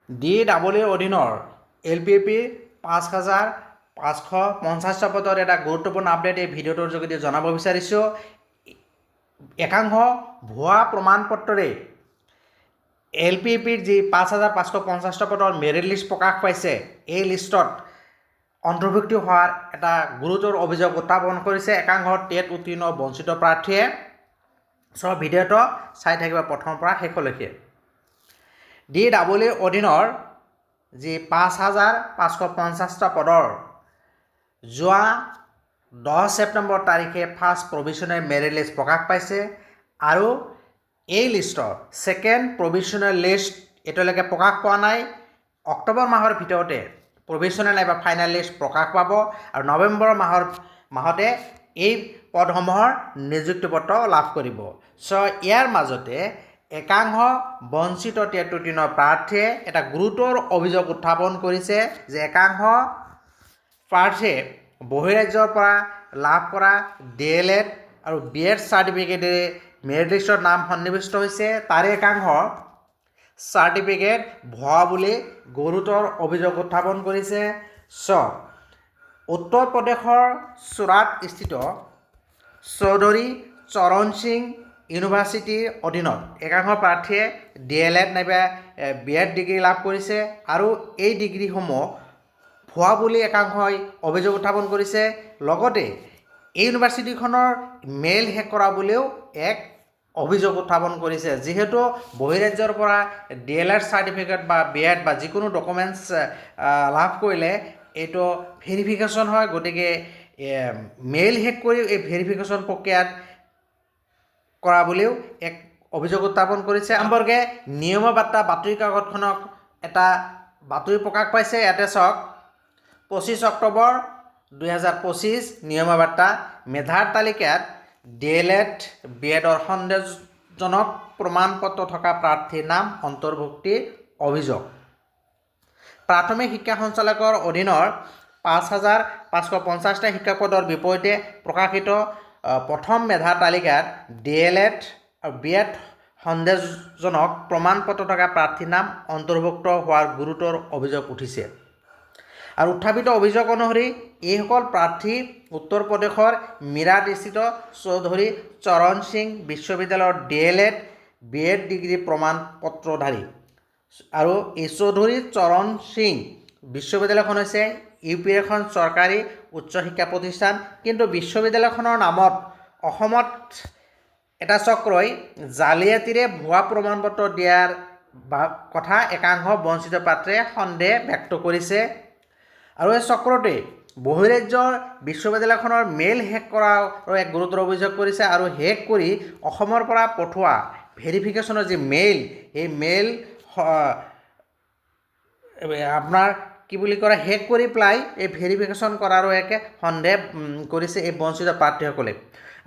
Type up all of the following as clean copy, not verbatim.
DEEৰ অধীনৰ LPP ৫,৫৫০টা পদৰ এটা গুৰুত্বপূৰ্ণ আপডেট এই ভিডিঅ'টোৰ যোগেদি জনাব বিচাৰিছোঁ। একাংশ ভুৱা প্ৰমাণ পত্ৰৰে LPPৰ যি ৫,৫৫০টা পদৰ মেৰিট লিষ্ট প্ৰকাশ পাইছে, এই লিষ্টত অন্তৰ্ভুক্তি হোৱাৰ এটা গুৰুতৰ অভিযোগ উত্থাপন কৰিছে একাংশ টেট উত্তীৰ্ণ বঞ্চিত প্ৰাৰ্থীয়ে। ভিডিঅ'টো চাই থাকিব প্ৰথমৰ পৰা শেষলৈকে। DEEৰ অধীনৰ যি ৫,৫৫০টা পদৰ যোৱা 10 ছেপ্টেম্বৰ তাৰিখে ফাৰ্ষ্ট প্ৰভিশ্যনেল মেৰিট লিষ্ট প্ৰকাশ পাইছে আৰু এই লিষ্টৰ ছেকেণ্ড প্ৰভিশ্যনেল লিষ্ট এতিয়ালৈকে প্ৰকাশ পোৱা নাই। অক্টোবৰ মাহৰ ভিতৰতে প্ৰভিশ্যনেল নাইবা ফাইনেল লিষ্ট প্ৰকাশ পাব আৰু নৱেম্বৰ মাহতে এই পদসমূহৰ নিযুক্তি পত্ৰ লাভ কৰিব। ইয়াৰ মাজতে একাংশ বঞ্চিত টেট উত্তীৰ্ণ প্ৰাৰ্থীয়ে এটা গুৰুতৰ অভিযোগ উত্থাপন কৰিছে যে একাংশ প্ৰাৰ্থীয়ে বহিৰাজ্যৰ পৰা লাভ কৰা DLED আৰু BEd চাৰ্টিফিকেটেৰে মেৰিট লিষ্টৰ নাম সন্নিৱিষ্ট হৈছে। তাৰে একাংশ চাৰ্টিফিকেট ভুৱা বুলি গুৰুতৰ অভিযোগ উত্থাপন কৰিছে। উত্তৰ প্ৰদেশৰ চুৰাট স্থিত চৌধুৰী চৰণ সিং ইউনিভাৰ্চিটিৰ অধীনত একাংশ প্ৰাৰ্থীয়ে DLED নাইবা BEd ডিগ্ৰী লাভ কৰিছে আৰু এই ডিগ্ৰীসমূহ ভুৱা বুলি একাংশই অভিযোগ উত্থাপন কৰিছে। লগতে এই ইউনিভাৰ্চিটিখনৰ মেইল হেক কৰা বুলিও এক অভিযোগ উত্থাপন কৰিছে। যিহেতু বহিৰাজ্যৰ পৰা DLED চাৰ্টিফিকেট বা BEd বা যিকোনো ডকুমেণ্টছ লাভ কৰিলে এইটো ভেৰিফিকেশ্যন হয়, গতিকে মেইল হেক কৰি এই ভেৰিফিকেশ্যন প্ৰক্ৰিয়াত কৰা বুলিও এক অভিযোগ উত্থাপন কৰিছে। সম্পৰ্কে নিয়মীয়া বাৰ্তা বাতৰি কাকতখনক এটা বাতৰি প্ৰকাশ পাইছে। ইয়াতে চাওক, 25 অক্টোবৰ 2025 নিয়মীয়া বাৰ্তা। মেধাৰ তালিকাত DLED BEdৰ সন্দেহজনক প্ৰমাণ পত্ৰ থকা প্ৰাৰ্থীৰ নাম অন্তৰ্ভুক্তিৰ অভিযোগ। প্ৰাথমিক শিক্ষা সঞ্চালকৰ অধীনৰ ৫,৫৫০টা শিক্ষক পদৰ বিপৰীতে প্ৰকাশিত প্ৰথম মেধাৰ তালিকাত DLED আৰু BEd সন্দেহজনক প্ৰমাণ পত্ৰ থকা প্ৰাৰ্থীৰ নাম অন্তৰ্ভুক্ত হোৱাৰ গুৰুতৰ অভিযোগ উঠিছে। আৰু উত্থাপিত অভিযোগ অনুসৰি এইসকল প্ৰাৰ্থী উত্তৰ প্ৰদেশৰ মিৰাট স্থিত চৌধুৰী চৰণ সিং বিশ্ববিদ্যালয়ৰ DLED BEd ডিগ্ৰী প্ৰমাণ পত্ৰধাৰী। আৰু এই চৌধুৰী চৰণ সিং বিশ্ববিদ্যালয়খন হৈছে UPৰ এখন চৰকাৰী উচ্চ শিক্ষা প্ৰতিষ্ঠান, কিন্তু বিশ্ববিদ্যালয়খনৰ নামত অসমত এটা চক্ৰই জালিয়াতিৰে ভুৱা প্ৰমাণ পত্ৰ দিয়াৰ কথা একাংশ বঞ্চিত প্ৰাৰ্থীয়ে সন্দেহ ব্যক্ত কৰিছে। আৰু এই চক্ৰতে বহিৰাজ্যৰ বিশ্ববিদ্যালয়খনৰ মেইল হেক কৰাৰ এক গুৰুতৰ অভিযোগ কৰিছে আৰু হেক কৰি অসমৰ পৰা পঠোৱা ভেৰিফিকেশ্যনৰ যি মেইল, সেই মেইল আপোনাৰ কি বুলি কয় হেক কৰি পেলাই এই ভেৰিফিকেশ্যন কৰাৰো একে সন্দেহ কৰিছে এই বঞ্চিত প্ৰাৰ্থীসকলে।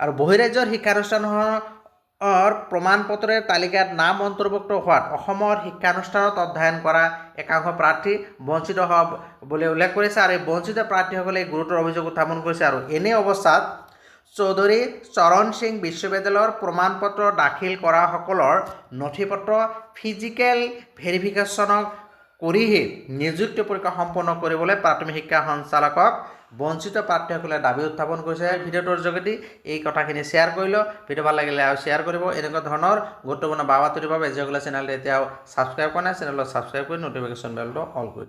আৰু বহিৰাজ্যৰ শিক্ষানুষ্ঠানৰ প্ৰমাণ পত্ৰৰ তালিকাত নাম অন্তৰ্ভুক্ত হোৱাত অসমৰ শিক্ষানুষ্ঠানত অধ্যয়ন কৰা একাংশ প্ৰাৰ্থী বঞ্চিত হোৱা বুলি উল্লেখ কৰিছে। আৰু এই বঞ্চিত প্ৰাৰ্থীসকলে গুৰুতৰ অভিযোগ উত্থাপন কৰিছে। আৰু এনে অৱস্থাত চৌধুৰী চৰণ সিং বিশ্ববিদ্যালয়ৰ প্ৰমাণ পত্ৰ দাখিল কৰাসকলৰ নথি পত্ৰ ফিজিকেল ভেৰিফিকেশ্যনক কৰিহে নিযুক্তি পৰীক্ষা সম্পন্ন কৰিবলৈ প্ৰাথমিক শিক্ষা সঞ্চালকক বঞ্চিত প্ৰাৰ্থীসকলে দাবী উত্থাপন কৰিছে। ভিডিঅ'টোৰ যোগেদি এই কথাখিনি শ্বেয়াৰ কৰিলোঁ। ভিডিঅ' ভাল লাগিলে আৰু শ্বেয়াৰ কৰিব। এনেকুৱা ধৰণৰ গুৰুত্বপূৰ্ণ বাতৰিৰ বাবে যিসকলে চেনেলটো এতিয়াও ছাবস্ক্ৰাইব কৰা নাই, চেনেলটো ছাবস্ক্ৰাইব কৰি ন'টিফিকেশ্যন বেলটো অল কৰি